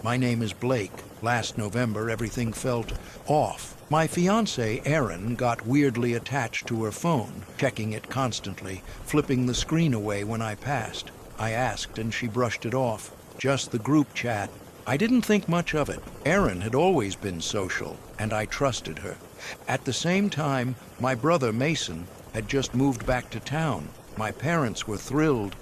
My name is Blake. Last November, everything felt off. My fiancée, Erin, got weirdly attached to her phone, checking it constantly, flipping the screen away when I passed. I asked and she brushed it off. Just the group chat. I didn't think much of it. Erin had always been social, and I trusted her. At the same time, my brother Mason had just moved back to town. My parents were thrilled.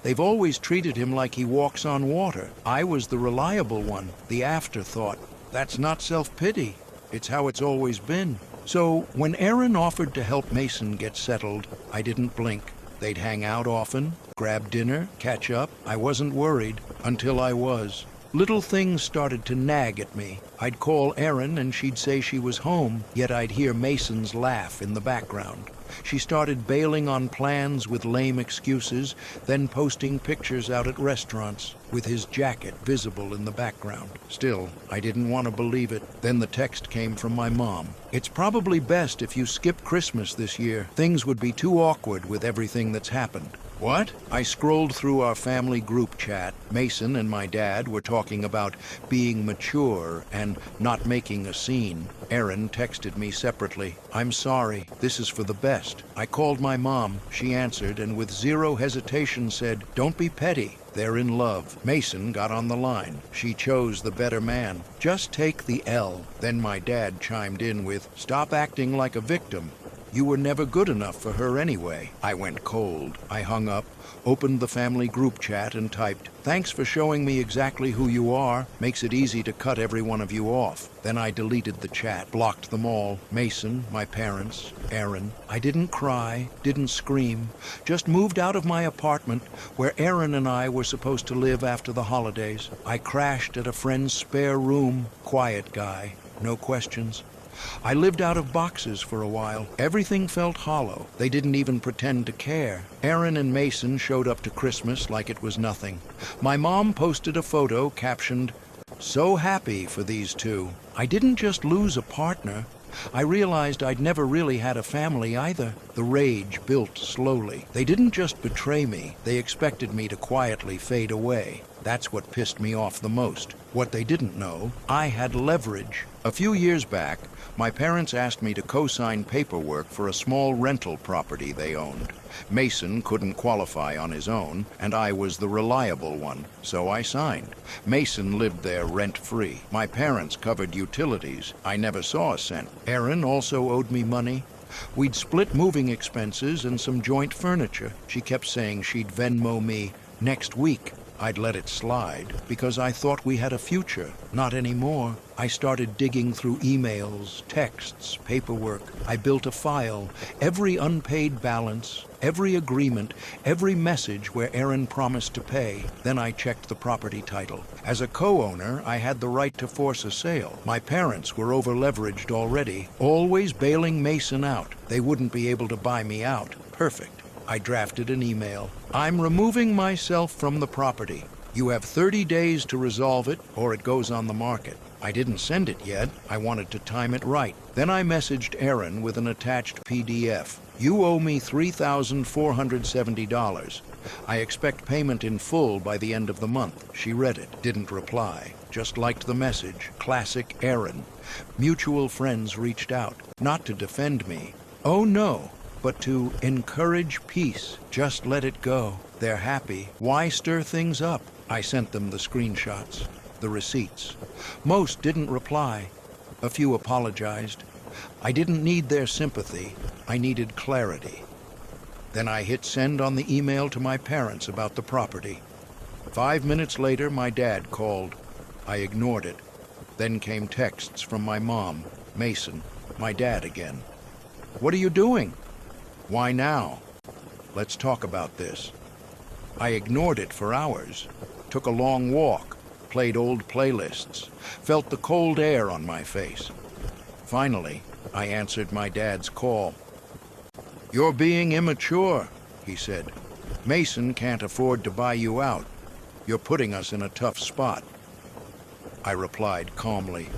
They've always treated him like he walks on water. I was the reliable one, the afterthought. That's not self-pity. It's how it's always been. So when Erin offered to help Mason get settled, I didn't blink. They'd hang out often, grab dinner, catch up. I wasn't worried until I was. Little things started to nag at me. I'd call Erin and she'd say she was home, yet I'd hear Mason's laugh in the background. She started bailing on plans with lame excuses, then posting pictures out at restaurants with his jacket visible in the background. Still, I didn't want to believe it. Then the text came from my mom. "It's probably best if you skip Christmas this year. Things would be too awkward with everything that's happened." What? I scrolled through our family group chat. Mason and my dad were talking about being mature and not making a scene. Erin texted me separately. "I'm sorry. This is for the best." I called my mom. She answered and with zero hesitation said, "Don't be petty. They're in love." Mason got on the line. "She chose the better man. Just take the L." Then my dad chimed in with, "Stop acting like a victim. You were never good enough for her anyway." I went cold. I hung up, opened the family group chat and typed, "Thanks for showing me exactly who you are. Makes it easy to cut every one of you off." Then I deleted the chat, blocked them all. Mason, my parents, Erin. I didn't cry, didn't scream, just moved out of my apartment where Erin and I were supposed to live after the holidays. I crashed at a friend's spare room. Quiet guy, no questions. I lived out of boxes for a while. Everything felt hollow. They didn't even pretend to care. Erin and Mason showed up to Christmas like it was nothing. My mom posted a photo captioned, "So happy for these two." I didn't just lose a partner. I realized I'd never really had a family either. The rage built slowly. They didn't just betray me. They expected me to quietly fade away. That's what pissed me off the most. What they didn't know, I had leverage. A few years back, my parents asked me to co-sign paperwork for a small rental property they owned. Mason couldn't qualify on his own, and I was the reliable one, so I signed. Mason lived there rent-free. My parents covered utilities. I never saw a cent. Erin also owed me money. We'd split moving expenses and some joint furniture. She kept saying she'd Venmo me next week. I'd let it slide because I thought we had a future. Not anymore. I started digging through emails, texts, paperwork. I built a file. Every unpaid balance, every agreement, every message where Erin promised to pay. Then I checked the property title. As a co-owner, I had the right to force a sale. My parents were over-leveraged already, always bailing Mason out. They wouldn't be able to buy me out. Perfect. I drafted an email. "I'm removing myself from the property. You have 30 days to resolve it, or it goes on the market." I didn't send it yet. I wanted to time it right. Then I messaged Erin with an attached PDF. "You owe me $3,470. I expect payment in full by the end of the month." She read it, didn't reply, just liked the message. Classic Erin. Mutual friends reached out, not to defend me. Oh no. But to encourage peace. Just let it go. They're happy. Why stir things up? I sent them the screenshots, the receipts. Most didn't reply. A few apologized. I didn't need their sympathy. I needed clarity. Then I hit send on the email to my parents about the property. 5 minutes later, my dad called. I ignored it. Then came texts from my mom, Mason, my dad again. "What are you doing?" "Why now? Let's talk about this." I ignored it for hours, took a long walk, played old playlists, felt the cold air on my face. Finally, I answered my dad's call. "You're being immature," he said. "Mason can't afford to buy you out. You're putting us in a tough spot." I replied calmly,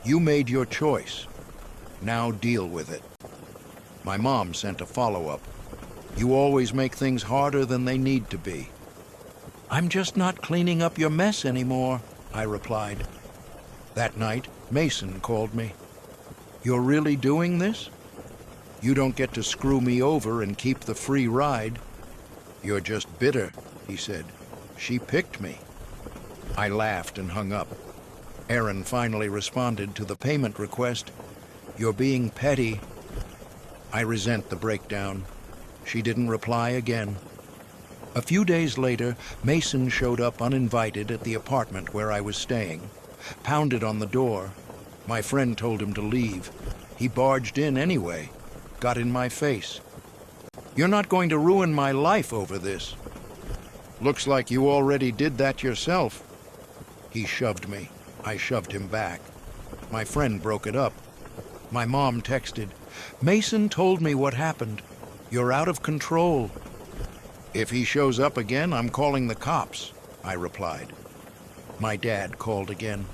"You made your choice. Now deal with it." My mom sent a follow-up. "You always make things harder than they need to be." "I'm just not cleaning up your mess anymore." I replied. That night, Mason called me. You're really doing this? You don't get to screw me over and keep the free ride. You're just bitter, he said. She picked me. I laughed and hung up. Erin finally responded to the payment request. You're being petty. I resent the breakdown. She didn't reply again. A few days later, Mason showed up uninvited at the apartment where I was staying, pounded on the door. My friend told him to leave. He barged in anyway, got in my face. You're not going to ruin my life over this. Looks like you already did that yourself. He shoved me. I shoved him back. My friend broke it up. My mom texted, Mason told me what happened. You're out of control. If he shows up again, I'm calling the cops, I replied. My dad called again.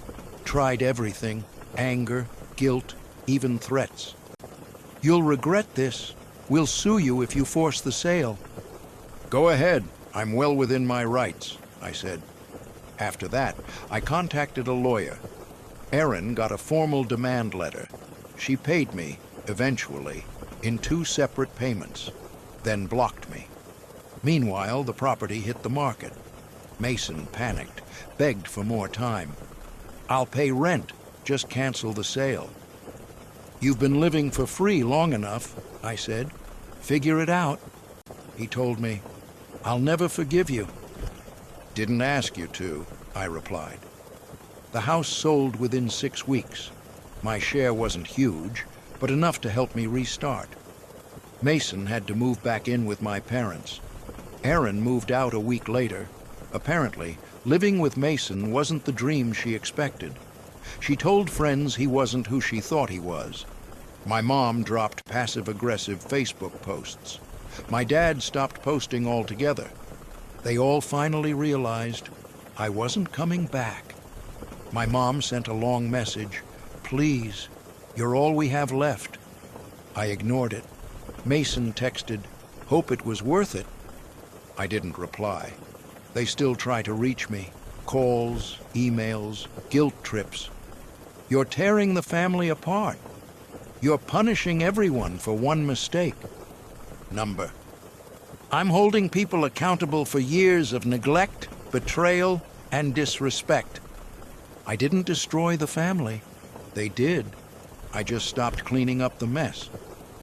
Tried everything. Anger, guilt, even threats. You'll regret this. We'll sue you if you force the sale. Go ahead. I'm well within my rights, I said. After that, I contacted a lawyer. Erin got a formal demand letter. She paid me, eventually, in 2 separate payments, then blocked me. Meanwhile, the property hit the market. Mason panicked, begged for more time. I'll pay rent, just cancel the sale. You've been living for free long enough, I said. Figure it out. He told me, I'll never forgive you. Didn't ask you to, I replied. The house sold within 6 weeks. My share wasn't huge, but enough to help me restart. Mason had to move back in with my parents. Erin moved out a week later. Apparently, living with Mason wasn't the dream she expected. She told friends he wasn't who she thought he was. My mom dropped passive-aggressive Facebook posts. My dad stopped posting altogether. They all finally realized I wasn't coming back. My mom sent a long message. Please, you're all we have left. I ignored it. Mason texted, hope it was worth it. I didn't reply. They still try to reach me. Calls, emails, guilt trips. You're tearing the family apart. You're punishing everyone for one mistake. Number. I'm holding people accountable for years of neglect, betrayal, and disrespect. I didn't destroy the family. They did. I just stopped cleaning up the mess.